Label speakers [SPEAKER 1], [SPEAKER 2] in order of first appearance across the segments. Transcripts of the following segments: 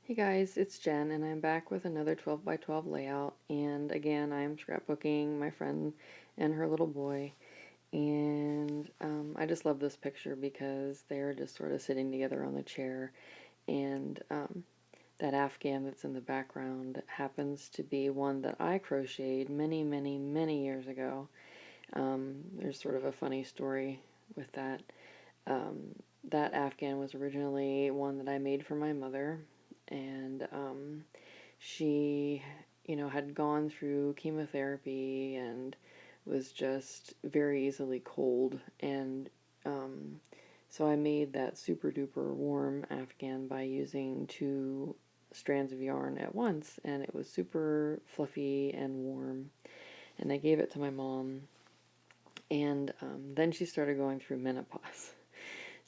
[SPEAKER 1] Hey guys, it's Jen, and I'm back with another 12 by 12 layout. And again, I'm scrapbooking my friend and her little boy. And I just love this picture because they're just sort of sitting together on the chair. And that Afghan that's in the background happens to be one that I crocheted many, many, many years ago. There's sort of a funny story with that. That Afghan was originally one that I made for my mother, and she, had gone through chemotherapy and was just very easily cold, and so I made that super duper warm Afghan by using two strands of yarn at once, and it was super fluffy and warm, and I gave it to my mom, and then she started going through menopause.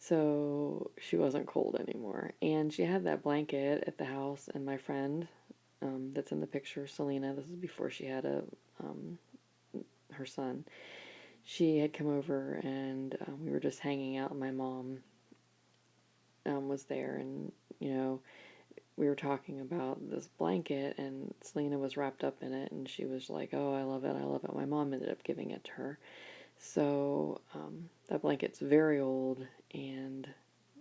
[SPEAKER 1] So she wasn't cold anymore. And she had that blanket at the house, and my friend that's in the picture, Selena, this is before she had her son, she had come over, and we were just hanging out, and my mom was there, and, we were talking about this blanket, and Selena was wrapped up in it, and she was like, oh, I love it, I love it. My mom ended up giving it to her. So that blanket's very old, and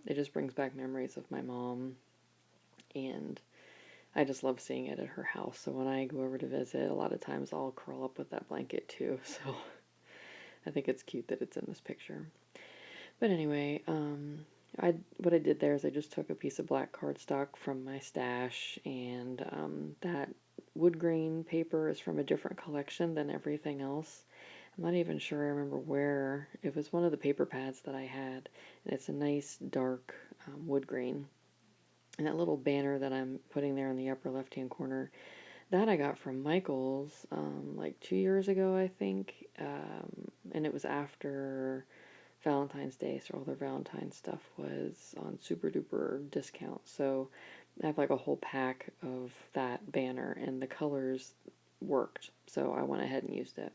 [SPEAKER 1] it just brings back memories of my mom, and I just love seeing it at her house. So when I go over to visit, a lot of times I'll curl up with that blanket too. So I think it's cute that it's in this picture. But anyway, what I did there is I just took a piece of black cardstock from my stash, and that wood grain paper is from a different collection than everything else. I'm not even sure I remember where. It was one of the paper pads that I had, and it's a nice dark wood grain. And that little banner that I'm putting there in the upper left-hand corner, that I got from Michael's like 2 years ago, I think, and it was after Valentine's Day, so all their Valentine's stuff was on super duper discount. So I have like a whole pack of that banner, and the colors worked, so I went ahead and used it.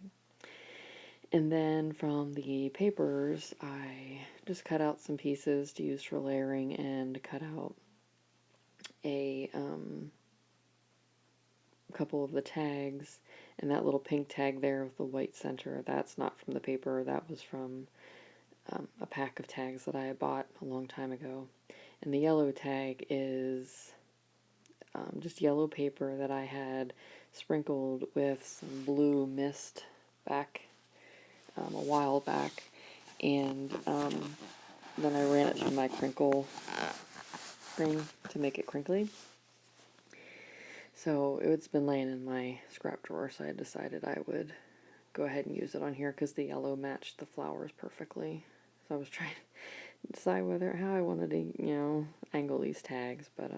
[SPEAKER 1] And then from the papers, I just cut out some pieces to use for layering, and cut out a couple of the tags. And that little pink tag there with the white center, that's not from the paper. That was from a pack of tags that I bought a long time ago. And the yellow tag is just yellow paper that I had sprinkled with some blue mist back a while back, and then I ran it through my crinkle ring to make it crinkly. So it's been laying in my scrap drawer, so I decided I would go ahead and use it on here because the yellow matched the flowers perfectly. So I was trying to decide how I wanted to, angle these tags, but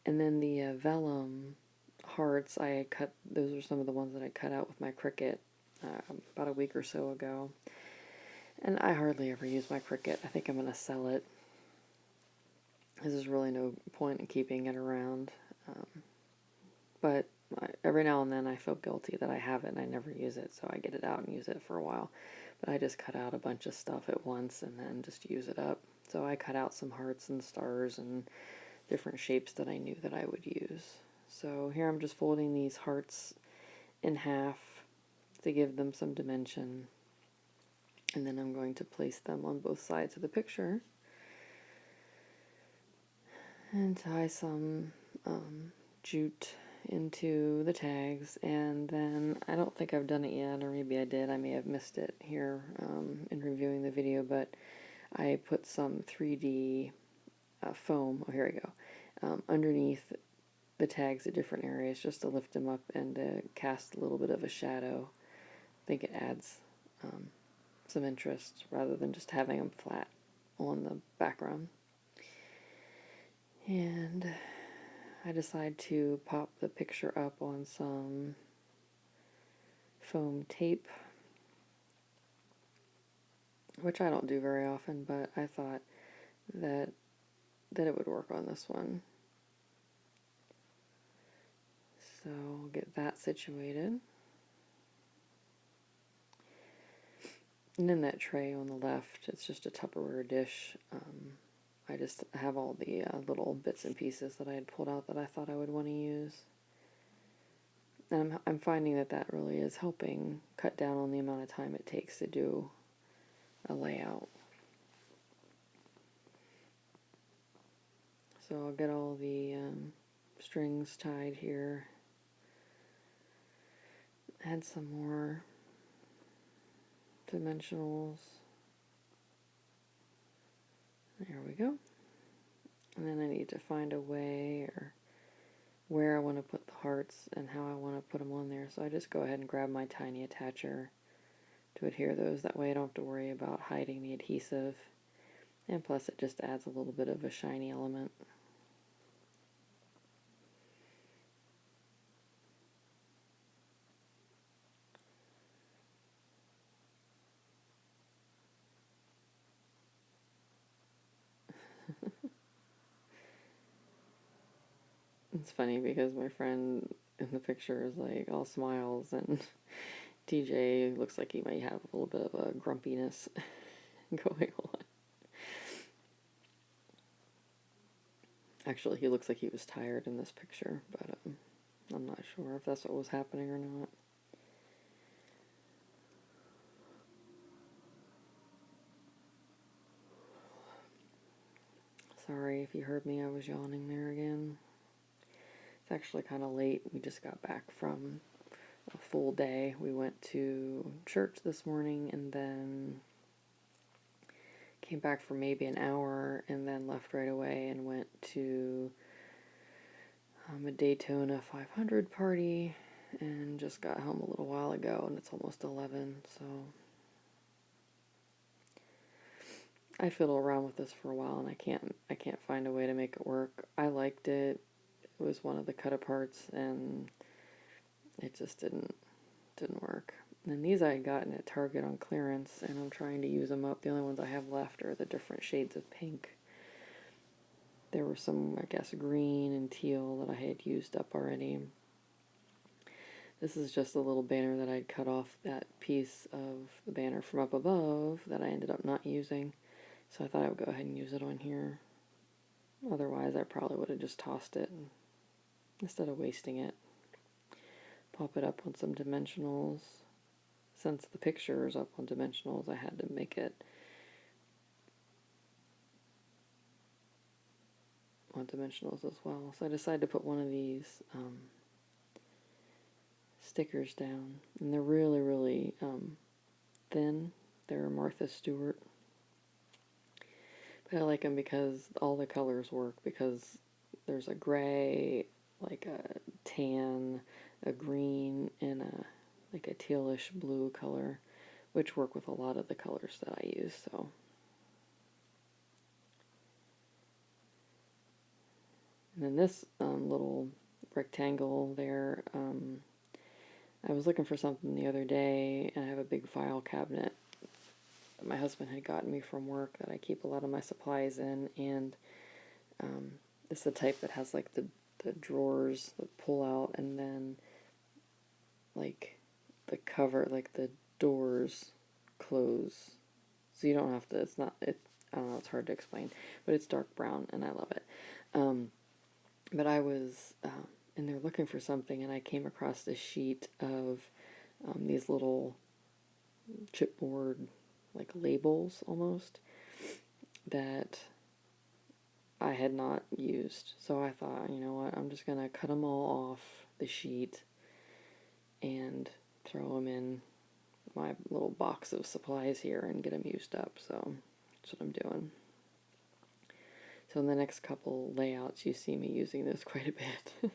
[SPEAKER 1] and then the vellum hearts, those are some of the ones that I cut out with my Cricut about a week or so ago. And I hardly ever use my Cricut. I think I'm going to sell it. There's really no point in keeping it around. But every now and then I feel guilty that I have it and I never use it, so I get it out and use it for a while. But I just cut out a bunch of stuff at once and then just use it up. So I cut out some hearts and stars and different shapes that I knew that I would use. So here I'm just folding these hearts in half to give them some dimension. And then I'm going to place them on both sides of the picture and tie some jute into the tags. And then I don't think I've done it yet, or maybe I did. I may have missed it here in reviewing the video, but I put some 3D foam, oh here we go, underneath the tags at different areas just to lift them up and to cast a little bit of a shadow. I think it adds some interest rather than just having them flat on the background. And I decide to pop the picture up on some foam tape, which I don't do very often, but I thought that it would work on this one. So we'll get that situated. And in that tray on the left, it's just a Tupperware dish. I just have all the little bits and pieces that I had pulled out that I thought I would want to use. And I'm finding that that really is helping cut down on the amount of time it takes to do a layout. So I'll get all the strings tied here. Add some more dimensionals. There we go. And then I need to find a way or where I want to put the hearts and how I want to put them on there. So I just go ahead and grab my tiny attacher to adhere those. That way I don't have to worry about hiding the adhesive. And plus it just adds a little bit of a shiny element. It's funny because my friend in the picture is like all smiles and TJ looks like he might have a little bit of a grumpiness going on. Actually, he looks like he was tired in this picture, but I'm not sure if that's what was happening or not. Sorry if you heard me, I was yawning there again. It's actually kind of late. We just got back from a full day. We went to church this morning and then came back for maybe an hour and then left right away and went to a Daytona 500 party and just got home a little while ago and it's almost 11, so I fiddle around with this for a while and I can't find a way to make it work. I liked it. It was one of the cut aparts and it just didn't work. And these I had gotten at Target on clearance and I'm trying to use them up. The only ones I have left are the different shades of pink. There were some, I guess, green and teal that I had used up already. This is just a little banner that I'd cut off that piece of the banner from up above that I ended up not using. So I thought I would go ahead and use it on here. Otherwise, I probably would have just tossed it instead of wasting it. Pop it up on some dimensionals. Since the picture is up on dimensionals, I had to make it on dimensionals as well. So I decided to put one of these stickers down. And they're really, really thin. They're Martha Stewart. But I like them because all the colors work, because there's a gray, like a tan, a green, and like a tealish blue color, which work with a lot of the colors that I use. So and then this little rectangle there, I was looking for something the other day, and I have a big file cabinet that my husband had gotten me from work that I keep a lot of my supplies in, and it's the type that has like the drawers that pull out, and then like the cover, like the doors close, so you don't have to, it's not, I don't know, it's hard to explain, but it's dark brown and I love it. But I was in there looking for something and I came across this sheet of these little chipboard like labels almost that I had not used. So I thought, you know what, I'm just going to cut them all off the sheet and throw them in my little box of supplies here and get them used up. So that's what I'm doing. So in the next couple layouts, you see me using this quite a bit.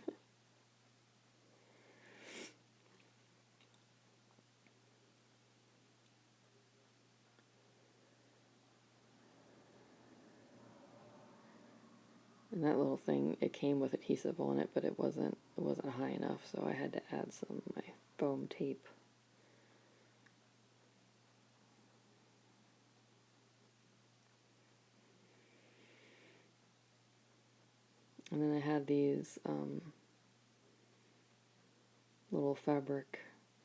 [SPEAKER 1] And that little thing, it came with adhesive on it, but it wasn't high enough, so I had to add some of my foam tape. And then I had these little fabric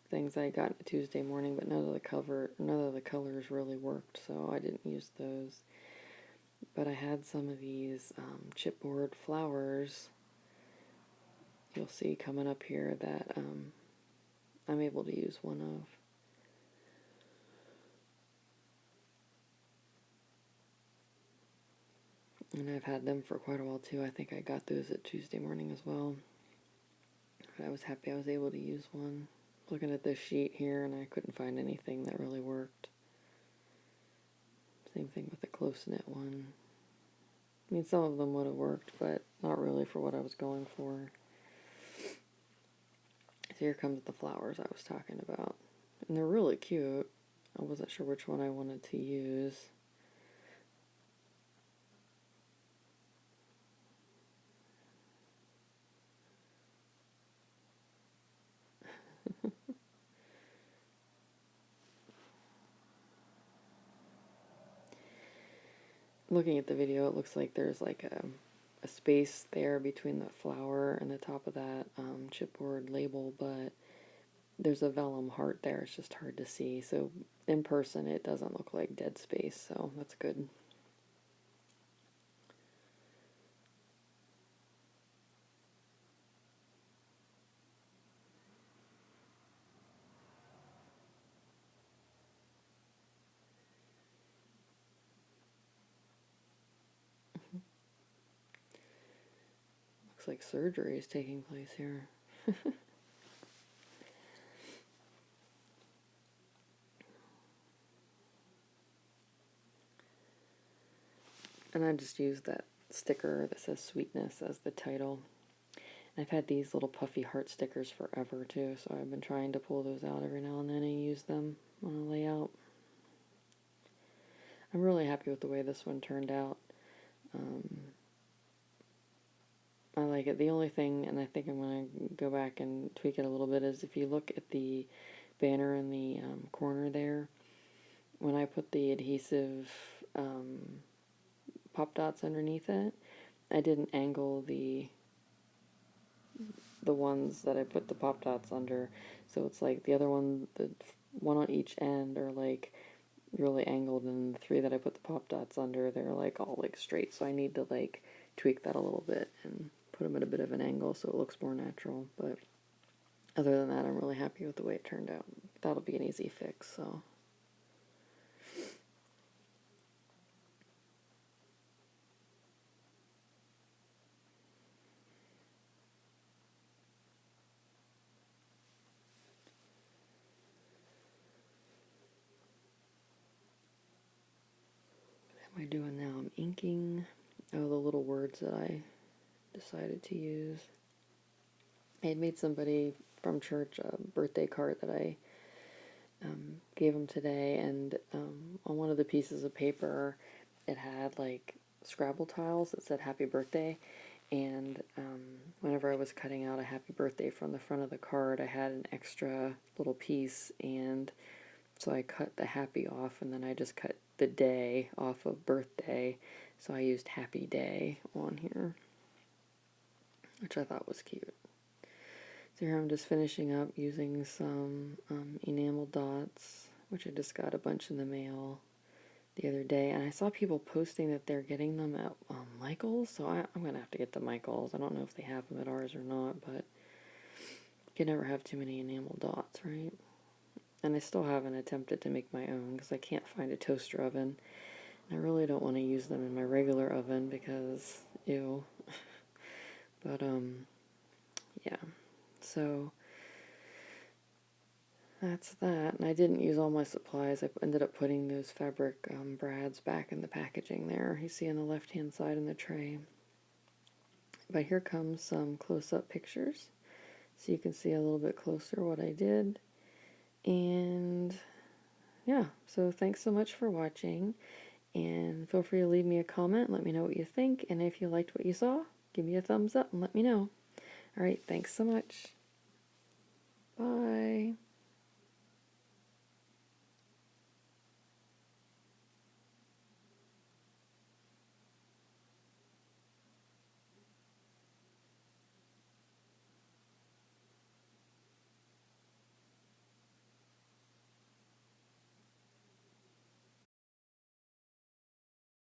[SPEAKER 1] things I got Tuesday morning, but none of the colors really worked, so I didn't use those. but I had some of these chipboard flowers you'll see coming up here that I'm able to use one of. And I've had them for quite a while too. I think I got those at Tuesday morning as well. But I was happy I was able to use one. Looking at this sheet here, and I couldn't find anything that really worked. Same thing with the close-knit one. I mean, some of them would have worked, but not really for what I was going for. So here comes the flowers I was talking about. And they're really cute. I wasn't sure which one I wanted to use. Looking at the video, it looks like there's like a space there between the flower and the top of that chipboard label, but there's a vellum heart there. It's just hard to see. So in person, it doesn't look like dead space, so that's good. Looks like surgery is taking place here. And I just used that sticker that says sweetness as the title. I've had these little puffy heart stickers forever too, so I've been trying to pull those out every now and then and use them on a layout. I'm really happy with the way this one turned out. I like it. The only thing, and I think I'm going to go back and tweak it a little bit, is if you look at the banner in the corner there, when I put the adhesive pop dots underneath it, I didn't angle the ones that I put the pop dots under, so it's like the other one, the one on each end are like really angled, and the three that I put the pop dots under, they're like all like straight, so I need to like tweak that a little bit and put them at a bit of an angle so it looks more natural. But other than that, I'm really happy with the way it turned out. That'll be an easy fix, so. What am I doing now? I'm inking. Oh, the little words that I decided to use. I had made somebody from church a birthday card that I gave them today, and on one of the pieces of paper it had like Scrabble tiles that said happy birthday, and whenever I was cutting out a happy birthday from the front of the card, I had an extra little piece, and so I cut the happy off, and then I just cut the day off of birthday, so I used happy day on here, which I thought was cute. So here I'm just finishing up using some enamel dots, which I just got a bunch in the mail the other day, and I saw people posting that they're getting them at Michael's, so I'm going to have to get the Michael's. I don't know if they have them at ours or not, but you can never have too many enamel dots, right? And I still haven't attempted to make my own because I can't find a toaster oven. I really don't want to use them in my regular oven because, ew. But, yeah. So, that's that. And I didn't use all my supplies. I ended up putting those fabric brads back in the packaging there. You see on the left-hand side in the tray. But here comes some close-up pictures, so you can see a little bit closer what I did. And yeah, so thanks so much for watching, and feel free to leave me a comment, let me know what you think, and if you liked what you saw, give me a thumbs up and let me know. Alright, thanks so much. Bye.